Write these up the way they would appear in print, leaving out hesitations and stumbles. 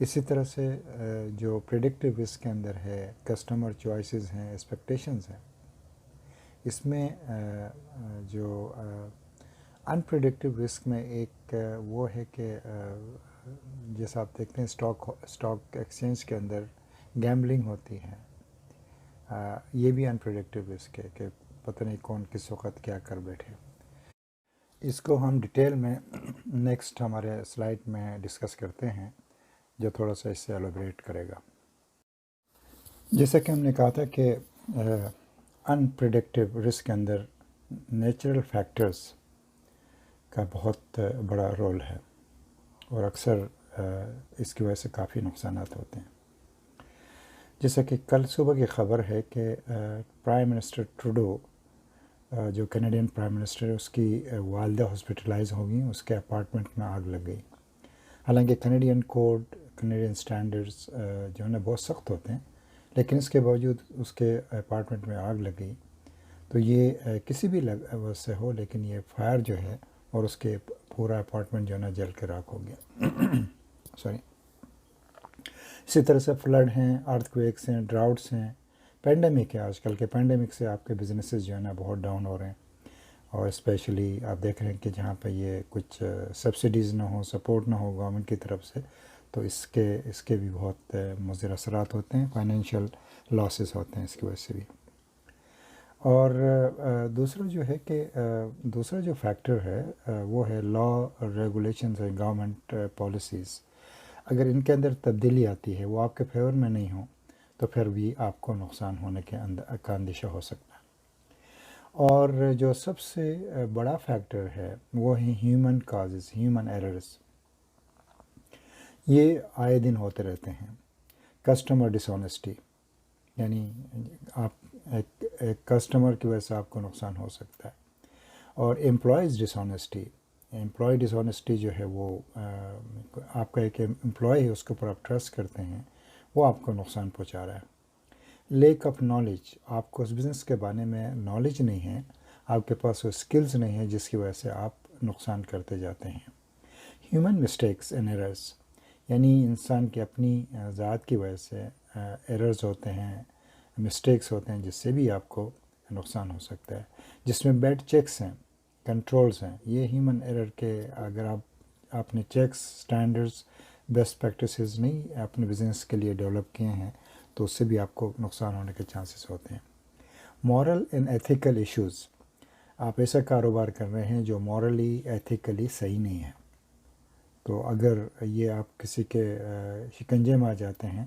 اسی طرح سے جو پریڈکٹیو رسک کے اندر ہے کسٹمر چوائسیز ہیں، ایکسپیکٹیشنز ہیں، اس میں جو انپریڈکٹیو رسک میں ایک وہ ہے کہ جیسا آپ دیکھتے ہیں اسٹاک ایکسچینج کے اندر گیمبلنگ ہوتی ہے، یہ بھی انپریڈکٹیو رسک ہے کہ پتہ نہیں کون کس وقت کیا کر بیٹھے۔ اس کو ہم ڈیٹیل میں نیکسٹ ہمارے سلائیڈ میں ڈسکس کرتے ہیں جو تھوڑا سا اس سے ایلوبریٹ کرے گا۔ جیسا کہ ہم نے کہا تھا کہ انپریڈکٹیو رسک کے اندر نیچرل فیکٹرز کا بہت بڑا رول ہے اور اکثر اس کی وجہ سے کافی نقصانات ہوتے ہیں۔ جیسا کہ کل صبح کی خبر ہے کہ پرائم منسٹر ٹروڈو جو کینیڈین پرائم منسٹر ہے، اس کی والدہ ہاسپٹلائز ہو گئیں، اس کے اپارٹمنٹ میں آگ لگ گئی۔ حالانکہ کینیڈین کوڈ، کینیڈین سٹینڈرڈز جو ہے نا بہت سخت ہوتے ہیں، لیکن اس کے باوجود اس کے اپارٹمنٹ میں آگ لگ گئی۔ تو یہ کسی بھی وجہ سے ہو، لیکن یہ فائر جو ہے اور اس کے پورا اپارٹمنٹ جو ہے نا جل کے راکھ ہو گیا۔ سوری۔ اسی طرح سے فلڈ ہیں، ارتھ کویکس ہیں، ڈراؤٹس ہیں، پینڈیمک ہے۔ آج کل کے پینڈیمک سے آپ کے بزنسز جو ہے نا بہت ڈاؤن ہو رہے ہیں، اور اسپیشلی آپ دیکھ رہے ہیں کہ جہاں پہ یہ کچھ سبسڈیز نہ ہوں، سپورٹ نہ ہو گورنمنٹ کی طرف سے، تو اس کے بھی بہت مضر اثرات ہوتے ہیں، فائنینشیل لاسز ہوتے ہیں اس کی وجہ سے بھی۔ اور دوسرا جو ہے کہ دوسرا جو فیکٹر ہے وہ ہے لا ریگولیشنز ہیں، گورنمنٹ پالیسیز۔ اگر ان کے اندر تبدیلی آتی ہے، وہ آپ کے فیور میں نہیں ہوں، تو پھر بھی آپ کو نقصان ہونے کا اندیشہ ہو سکتا ہے۔ اور جو سب سے بڑا فیکٹر ہے وہ ہیں ہیومن کازز، ہیومن ایررز۔ یہ آئے دن ہوتے رہتے ہیں۔ کسٹمر ڈس آنیسٹی، یعنی آپ ایک کسٹمر کی وجہ سے آپ کو نقصان ہو سکتا ہے۔ اور امپلائیز ڈس آنیسٹی، امپلائی ڈس آنیسٹی جو ہے وہ آپ کا ایک امپلائی ہے، اس کے اوپر آپ ٹرسٹ کرتے ہیں، وہ آپ کو نقصان پہنچا رہا ہے۔ لیک آف نالج، آپ کو اس بزنس کے بارے میں نالج نہیں ہے، آپ کے پاس وہ سکلز نہیں ہے، جس کی وجہ سے آپ نقصان کرتے جاتے ہیں۔ ہیومن مسٹیکس اینڈ ایررز، یعنی انسان کی اپنی ذات کی وجہ سے ایررز ہوتے ہیں، مسٹیکس ہوتے ہیں، جس سے بھی آپ کو نقصان ہو سکتا ہے، جس میں بیڈ چیکس ہیں، کنٹرولز ہیں۔ یہ ہیومن ایرر کے اگر آپ نے چیکس، سٹینڈرڈز، بیسٹ پریکٹسز نہیں اپنے بزنس کے لیے ڈیولپ کیے ہیں، تو اس سے بھی آپ کو نقصان ہونے کے چانسز ہوتے ہیں۔ مورل اینڈ ایتھیکل ایشوز، آپ ایسا کاروبار کر رہے ہیں جو مورلی ایتھیکلی صحیح نہیں ہے، تو اگر یہ آپ کسی کے شکنجے میں آ جاتے ہیں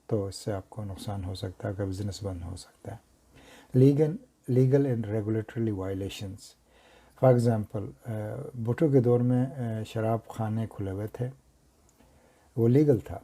تو اس سے آپ کو نقصان ہو سکتا ہے، اگر بزنس بند ہو سکتا ہے۔ Legal and regulatory violations, for example Bhutto کے دور میں شراب خانے کھلے ہوئے تھے، وہ لیگل تھا،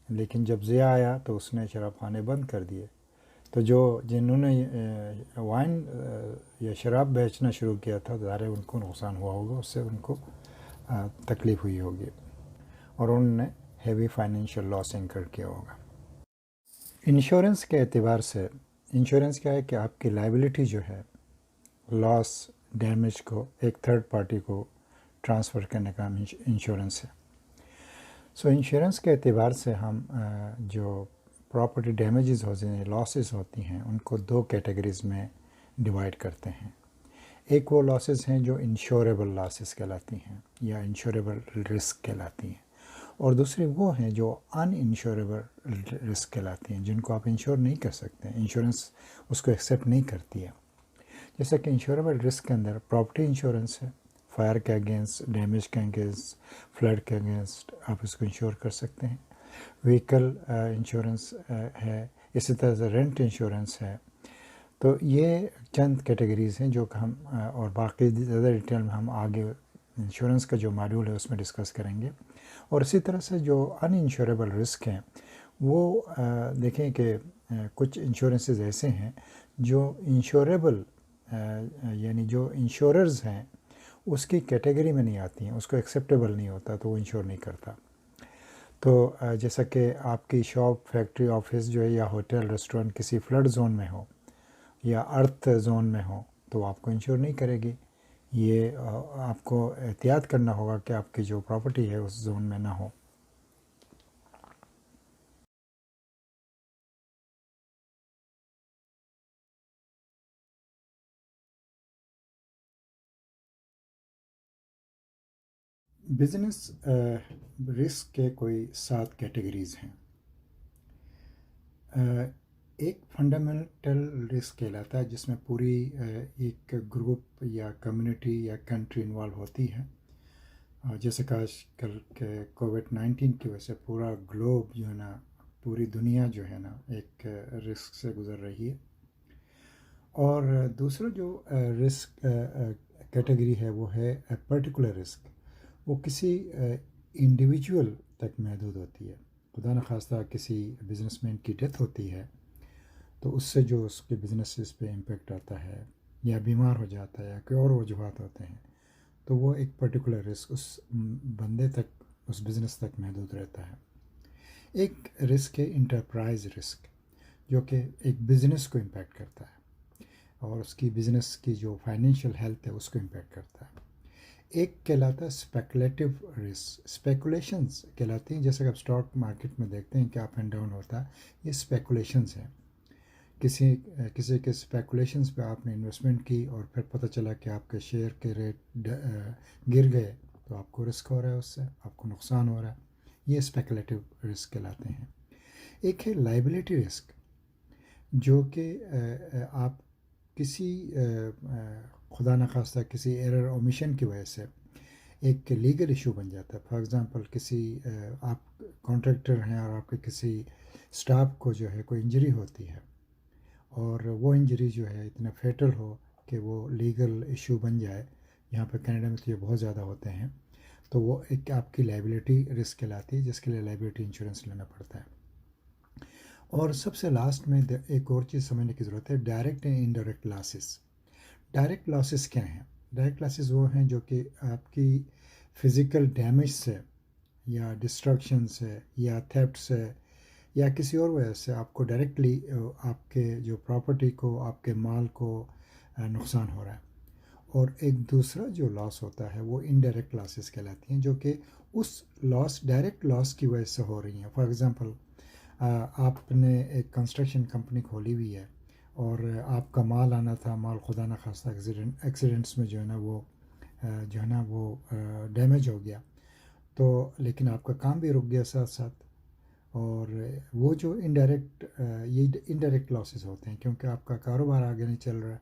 لیکن جب ضیاء آیا تو اس نے شراب خانے بند کر دیے، تو جنہوں نے وائن یا شراب بیچنا شروع کیا تھا، ظاہر ہے ان کو نقصان ہوا ہوگا، اس سے ان کو تکلیف ہوئی ہوگی، اور انہوں نے ہیوی فائنینشیل لاس انکر کیا ہوگا۔ انشورنس کے اعتبار سے، انشورنس کیا ہے کہ آپ کی لائبلٹی جو ہے لاس، ڈیمیج کو ایک تھرڈ پارٹی کو ٹرانسفر کرنے کا انشورنس ہے۔ سو انشورنس کے اعتبار سے ہم جو پراپرٹی ڈیمیجز ہوتے ہیں، لاسز ہوتی ہیں، ان کو دو کیٹیگریز میں ڈیوائڈ کرتے ہیں۔ ایک وہ لاسز ہیں جو انشوریبل لاسز کہلاتی ہیں یا انشوریبل رسک کہلاتی ہیں، اور دوسری وہ ہیں جو ان انشوریبل رسک کہلاتی ہیں، جن کو آپ انشور نہیں کر سکتے، انشورنس اس کو ایکسیپٹ نہیں کرتی ہے۔ جیسا کہ انشوریبل رسک کے اندر پراپرٹی انشورنس ہے، فائر کے اگینسٹ، ڈیمیج کے اگینسٹ، فلڈ کے اگینسٹ آپ اس کو انشور کر سکتے ہیں۔ وہیکل انشورنس ہے، اسی طرح سے رینٹ انشورنس ہے۔ تو یہ چند کیٹیگریز ہیں جو کہ ہم اور باقی زیادہ ڈیٹیل میں ہم آگے انشورنس کا جو ماڈیول ہے اس میں ڈسکس کریں گے۔ اور اسی طرح سے جو ان انشوریبل رسک ہیں، وہ دیکھیں کہ کچھ انشورنسز ایسے ہیں جو انشوریبل یعنی جو انشوررز ہیں اس کی کیٹیگری میں نہیں آتی ہیں، اس کو ایکسیپٹیبل نہیں ہوتا، تو وہ انشور نہیں کرتا۔ تو جیسا کہ آپ کی شاپ، فیکٹری، آفس جو ہے یا ہوٹل، ریسٹورنٹ کسی فلڈ زون میں ہو یا ارتھ زون میں ہو، تو آپ کو انشور نہیں کرے گی۔ یہ آپ کو احتیاط کرنا ہوگا کہ آپ کی جو پراپرٹی ہے اس زون میں نہ ہو۔ بزنس رسک کے کوئی 7 کیٹیگریز ہیں. ایک فنڈامنٹل رسک کہلاتا ہے جس میں پوری ایک گروپ یا کمیونٹی یا کنٹری انوالو ہوتی ہے. جیسے کہ آج کل کے کووڈ-19 کی وجہ سے پورا گلوب جو ہے نا، پوری دنیا جو ہے نا ایک رسک سے گزر رہی ہے. اور دوسرا جو رسک کیٹیگری ہے وہ ہے پرٹیکولر رسک. وہ کسی انڈیویجول تک محدود ہوتی ہے. خدا نخواستہ کسی بزنس مین کی ڈیتھ ہوتی ہے تو اس سے جو اس کے بزنسز پہ امپیکٹ آتا ہے، یا بیمار ہو جاتا ہے، یا کوئی اور وجوہات ہوتے ہیں، تو وہ ایک پرٹیکولر رسک اس بندے تک، اس بزنس تک محدود رہتا ہے. ایک رسک ہے انٹرپرائز رسک، جو کہ ایک بزنس کو امپیکٹ کرتا ہے اور اس کی بزنس کی جو فائنینشیل ہیلتھ ہے اس کو امپیکٹ کرتا ہے. ایک کہلاتا ہے اسپیکولیٹو رسک. اسپیکولیشنز کہلاتی ہیں، جیسے کہ آپ اسٹاک مارکیٹ میں دیکھتے ہیں کہ اپ اینڈ ڈاؤن ہوتا ہے. یہ اسپیکولیشنز ہیں. کسی کے اسپیکولیشنز پہ آپ نے انویسٹمنٹ کی اور پھر پتہ چلا کہ آپ کے شیئر کے ریٹ گر گئے تو آپ کو رسک ہو رہا ہے، اس سے آپ کو نقصان ہو رہا ہے. یہ اسپیکولیٹو رسک کہلاتے ہیں. ایک ہے لائبلٹی رسک، جو کہ آپ کسی خدا نخواستہ کسی ایرر اومیشن کی وجہ سے ایک لیگل ایشو بن جاتا ہے. فار ایگزامپل کسی آپ کانٹریکٹر ہیں اور آپ کے کسی سٹاف کو جو ہے کوئی انجری ہوتی ہے، اور وہ انجری جو ہے اتنا فیٹل ہو کہ وہ لیگل ایشو بن جائے. یہاں پہ کینیڈا میں تو یہ بہت زیادہ ہوتے ہیں. تو وہ ایک آپ کی لائبلٹی رسک کہلاتی ہے، جس کے لیے لائبلٹی انشورنس لینا پڑتا ہے. اور سب سے لاسٹ میں ایک اور چیز سمجھنے کی ضرورت ہے، direct and indirect losses. Direct losses کیا ہیں؟ ڈائریکٹ لاسز وہ ہیں جو کہ آپ کی فزیکل ڈیمیج سے، یا ڈسٹرکشن سے، یا تھیفٹ سے، یا کسی اور وجہ سے آپ کو ڈائریکٹلی آپ کے جو پراپرٹی کو، آپ کے مال کو نقصان ہو رہا ہے. اور ایک دوسرا جو لاس ہوتا ہے وہ انڈائریکٹ لاسز کہلاتی ہیں، جو کہ اس لاس، ڈائریکٹ لاس کی وجہ سے ہو رہی ہیں. فار ایگزامپل آپ نے ایک کنسٹرکشن کمپنی کھولی ہوئی ہے اور آپ کا مال آنا تھا، مال خدا نخواستہ ایکسیڈنٹس میں جو ہے نا وہ ڈیمیج ہو گیا، تو لیکن آپ کا کام بھی رک گیا ساتھ ساتھ. اور وہ جو یہ انڈائریکٹ لاسز ہوتے ہیں، کیونکہ آپ کا کاروبار آگے نہیں چل رہا ہے.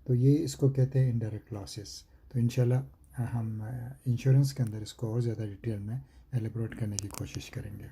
تو یہ اس کو کہتے ہیں انڈائریکٹ لاسز. تو انشاءاللہ ہم انشورنس کے اندر اس کو اور زیادہ ڈیٹیل میں ایلیبریٹ کرنے کی کوشش کریں گے.